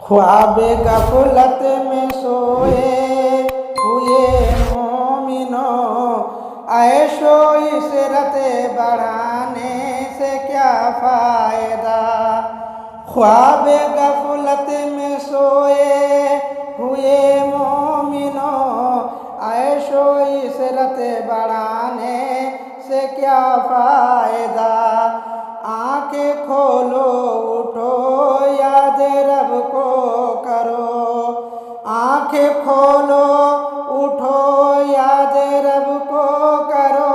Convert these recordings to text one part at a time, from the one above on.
ख्वाब गफलत में सोए हुए मोमिनो, ऐशो इशरत बढ़ाने से क्या फ़ायदा। ख्वाब गफलत में सोए हुए मोमिनो, ऐशो इशरत बढ़ाने से क्या फ़ायदा। आँखें खोलो उठो याद रब को करो, आँखें खोलो उठो याद रब को करो,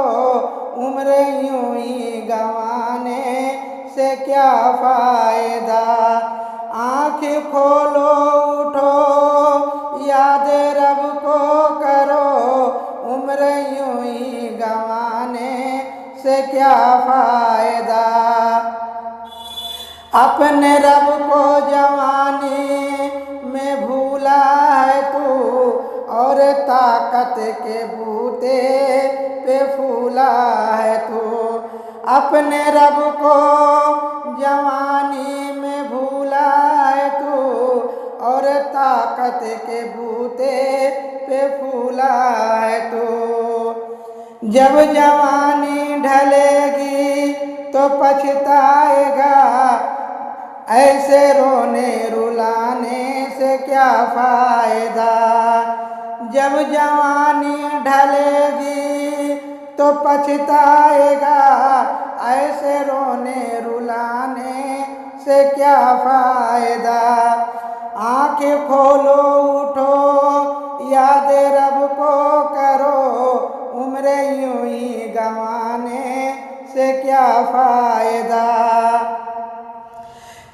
उम्र यूं ही गंवाने से क्या फ़ायदा। आँखें खोलो उठो याद रब को करो, उम्र यूं ही गंवाने से क्या फ़ायदा। अपने रब को जवानी में भूला है तू, और ताकत के बूते पे फूला है तू। अपने रब को जवानी में भूला है तू, और ताकत के बूते पे फूला है तू। जब जवानी ढलेगी तो पछताएगा, ऐसे रोने रुलाने से क्या फ़ायदा। जब जवानी ढलेगी तो पछताएगा, ऐसे रोने रुलाने से क्या फ़ायदा। आँखें खोलो उठो याद रब को करो, उम्र यूं ही गंवाने से क्या फ़ायदा।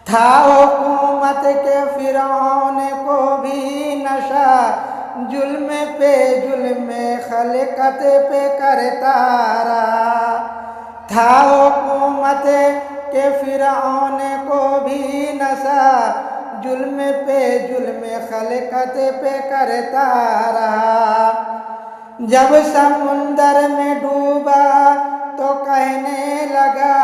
था हुकूमत के फ़िरौन को भी नशा, जुल्म पे जुल्म खलकत पे करता रहा। था हुकूमत के फ़िरौन को भी नशा, जुल्म पे जुल्म खलकत पे करता रहा। जब समुंदर में डूबा तो कहने लगा,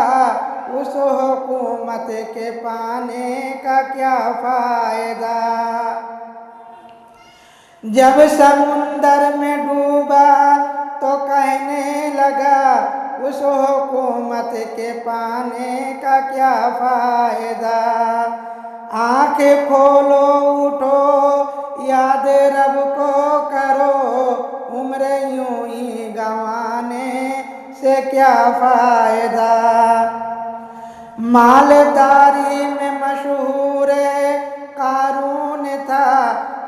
उस हुकूमत के पाने का क्या फ़ायदा। जब समुंदर में डूबा तो कहने लगा, उस हुकूमत के पाने का क्या फ़ायदा। आँखें खोलो उठो याद रब को करो, उम्र यूं ही गंवाने से क्या फ़ायदा। मालदारी में मशहूर कारून था,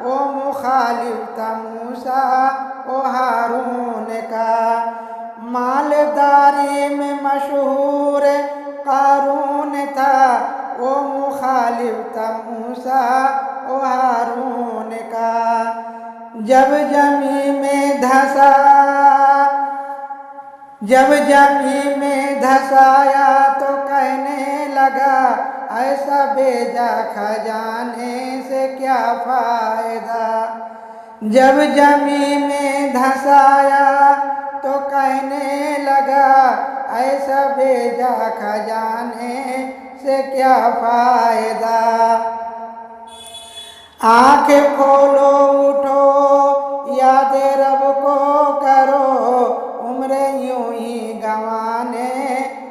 वो मुखालिफ था मूसा ओ हारून का। मालदारी में मशहूर कारून था, वो मुखालिफ था मूसा ओ हारून का। जब जमीन में धंसा, जब जमीन में धंसाया तो कहने लगा, ऐसा बेजा खजाने से क्या फ़ायदा। जब जमीन में धंसाया तो कहने लगा, ऐसा बेजा खजाने से क्या फ़ायदा। आँखें खोलो उठो याद रब को करो, उम्र यूं ही गंवाने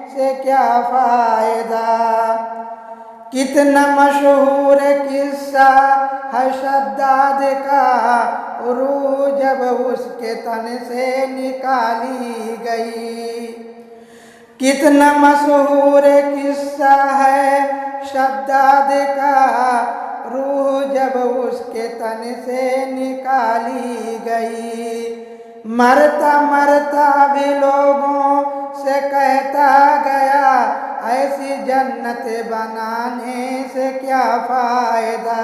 से क्या फ़ायदा। कितना मशहूर किस्सा है शद्दाद का, रूह जब उसके तन से निकाली गई। कितना मशहूर किस्सा है शद्दाद का, रूह जब उसके तन से निकाली गई। मरता मरता भी लोगों से कहता गया, ऐसी जन्नत बनाने से क्या फ़ायदा।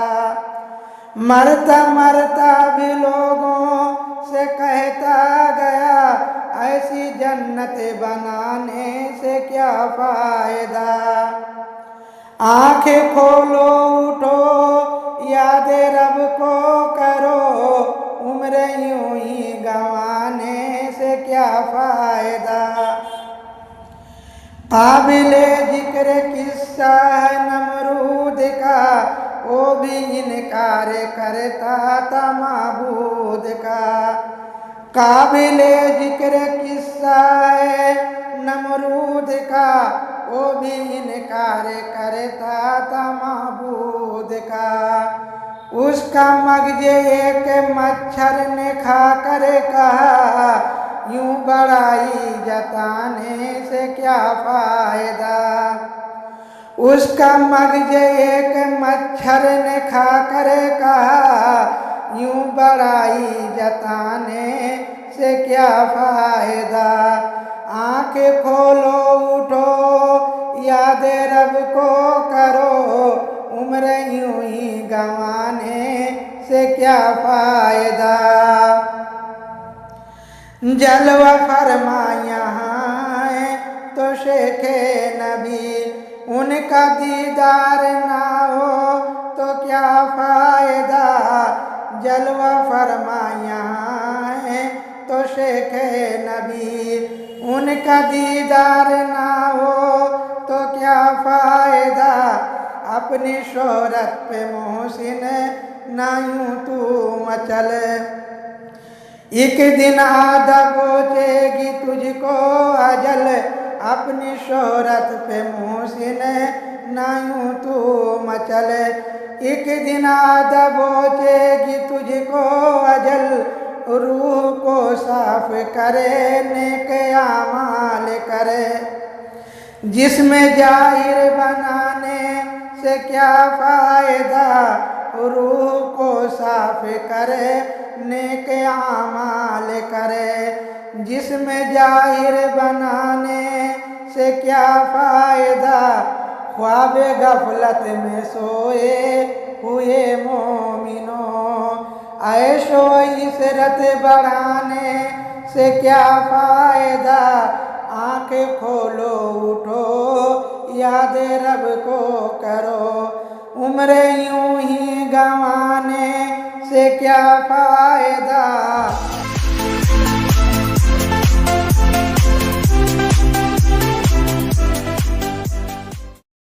मरता मरता भी लोगों से कहता गया, ऐसी जन्नत बनाने से क्या फ़ायदा। आँखें खोलो उठो याद रब को करो, उम्र यूं ही गंवाने से क्या फ़ायदा। काबिले जिक्र किस्सा है नमरूद का, वो भी इनकार करता था माबूद का। काबिले जिक्र किस्सा है नमरूद का, वो भी इनकार करता था माबूद का। उसका मगज एक मच्छर ने खा कर कहा, यूं बड़ाई जताने से क्या फायदा। उसका मगज एक मच्छर ने खा कर कहा, यूं बड़ाई जताने से क्या फायदा। आंखें खोलो उठो याद रब को करो, उम्र यूं ही गंवाने से क्या फायदा। जलवा फरमा यहाँ है तो शेखे नबी, उनका दीदार ना हो तो क्या फायदा। जलवा फरमा यहाँ है तो शेखे नबी, उनका दीदार ना हो तो क्या फायदा। अपनी शोहरत पे मोहसिन ना यूं तू मचल, एक दिन आधा पहुँचेगी तुझको अजल। अपनी शोहरत पे मोहसिन ना यूं तू मचल, एक दिन आधा पहुँचेगी तुझको अजल। रूह को साफ करे नेक आमाल करे, जिसमें जाहिर बनाने से क्या फायदा। रूह को साफ करे नेक आमाल करे, जिसमें जाहिर बनाने से क्या फायदा। ख्वाब गफलत में सोए हुए मोमिनों, ऐशो इसरत बढ़ाने से क्या फायदा। आंखें खोलो उठो याद रब को करो, उम्र यूं ही गंवाने से क्या फायदा।